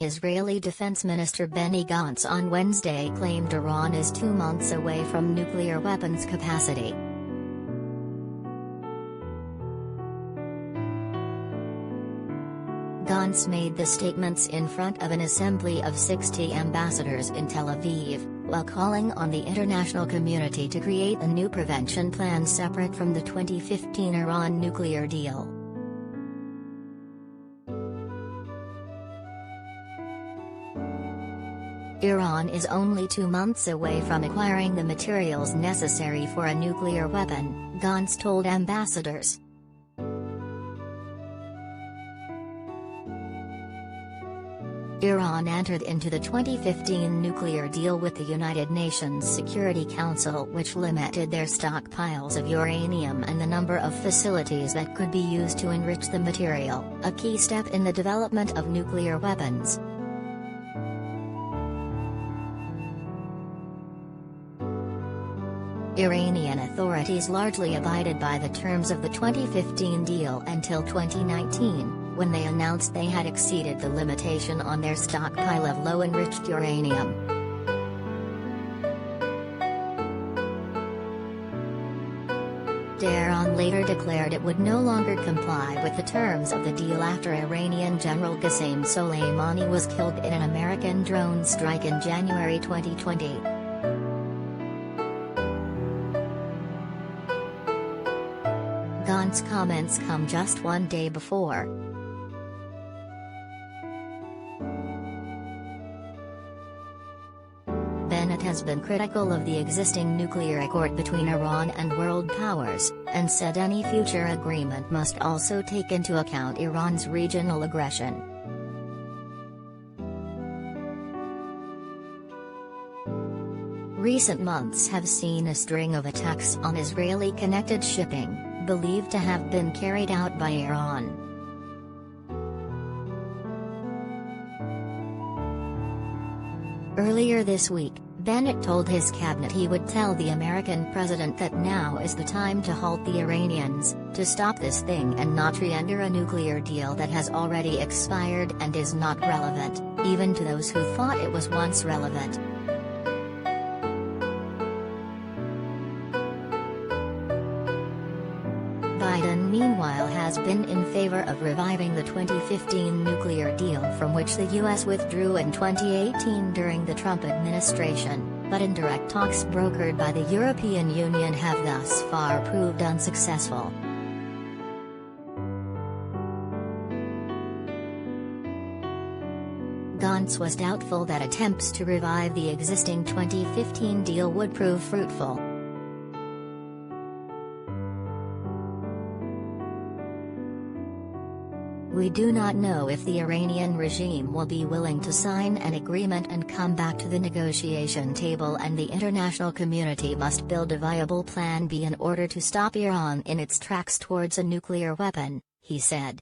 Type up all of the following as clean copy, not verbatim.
Israeli Defence Minister Benny Gantz on Wednesday claimed Iran is 2 months away from nuclear weapons capacity. Gantz made the statements in front of an assembly of 60 ambassadors in Tel Aviv, while calling on the international community to create a new prevention plan separate from the 2015 Iran nuclear deal. Iran is only 2 months away from acquiring the materials necessary for a nuclear weapon, Gantz told ambassadors. Iran entered into the 2015 nuclear deal with the United Nations Security Council, which limited their stockpiles of uranium and the number of facilities that could be used to enrich the material, a key step in the development of nuclear weapons. Iranian authorities largely abided by the terms of the 2015 deal until 2019, when they announced they had exceeded the limitation on their stockpile of low-enriched uranium. Tehran later declared it would no longer comply with the terms of the deal after Iranian General Qasem Soleimani was killed in an American drone strike in January 2020. Gantz's comments come just one day before Bennett has been critical of the existing nuclear accord between Iran and world powers, and said any future agreement must also take into account Iran's regional aggression. Recent months have seen a string of attacks on Israeli-connected shipping, believed to have been carried out by Iran. Earlier this week, Bennett told his cabinet he would tell the American president that now is the time to halt the Iranians, to stop this thing and not re-enter a nuclear deal that has already expired and is not relevant, even to those who thought it was once relevant. Biden meanwhile has been in favor of reviving the 2015 nuclear deal from which the U.S. withdrew in 2018 during the Trump administration, but indirect talks brokered by the European Union have thus far proved unsuccessful. Gantz was doubtful that attempts to revive the existing 2015 deal would prove fruitful. We do not know if the Iranian regime will be willing to sign an agreement and come back to the negotiation table, and the international community must build a viable Plan B in order to stop Iran in its tracks towards a nuclear weapon, he said.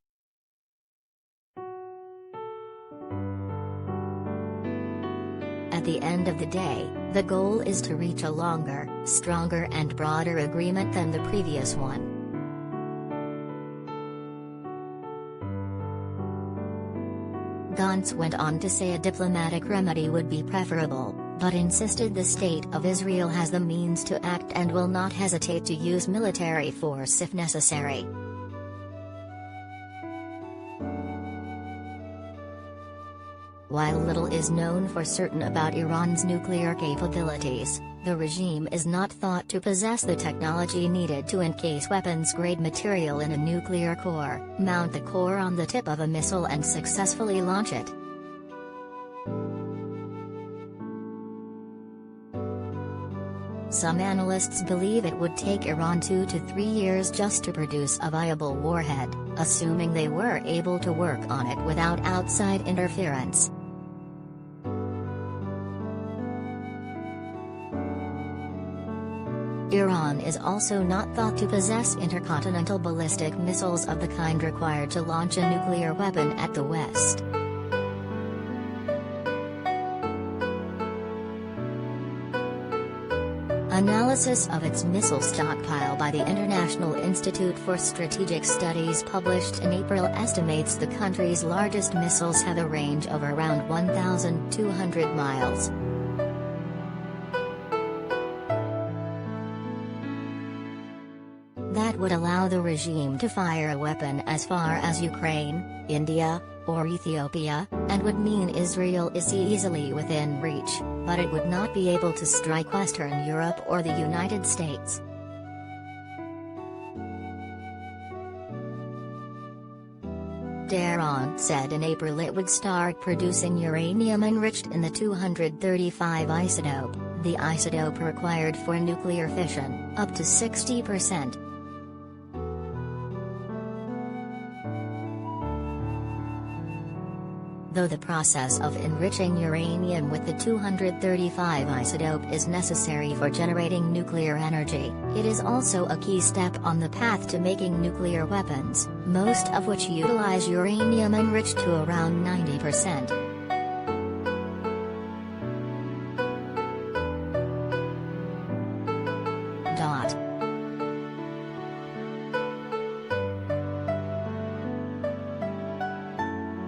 At the end of the day, the goal is to reach a longer, stronger and broader agreement than the previous one. Gantz went on to say a diplomatic remedy would be preferable, but insisted the state of Israel has the means to act and will not hesitate to use military force if necessary. While little is known for certain about Iran's nuclear capabilities, the regime is not thought to possess the technology needed to encase weapons-grade material in a nuclear core, mount the core on the tip of a missile and successfully launch it. Some analysts believe it would take Iran 2 to 3 years just to produce a viable warhead, assuming they were able to work on it without outside interference. Iran is also not thought to possess intercontinental ballistic missiles of the kind required to launch a nuclear weapon at the West. Analysis of its missile stockpile by the International Institute for Strategic Studies published in April estimates the country's largest missiles have a range of around 1,200 miles. That would allow the regime to fire a weapon as far as Ukraine, India, or Ethiopia, and would mean Israel is easily within reach, but it would not be able to strike Western Europe or the United States. Tehran said in April it would start producing uranium enriched in the 235 isotope, the isotope required for nuclear fission, up to 60%. Though the process of enriching uranium with the 235 isotope is necessary for generating nuclear energy, it is also a key step on the path to making nuclear weapons, most of which utilize uranium enriched to around 90%.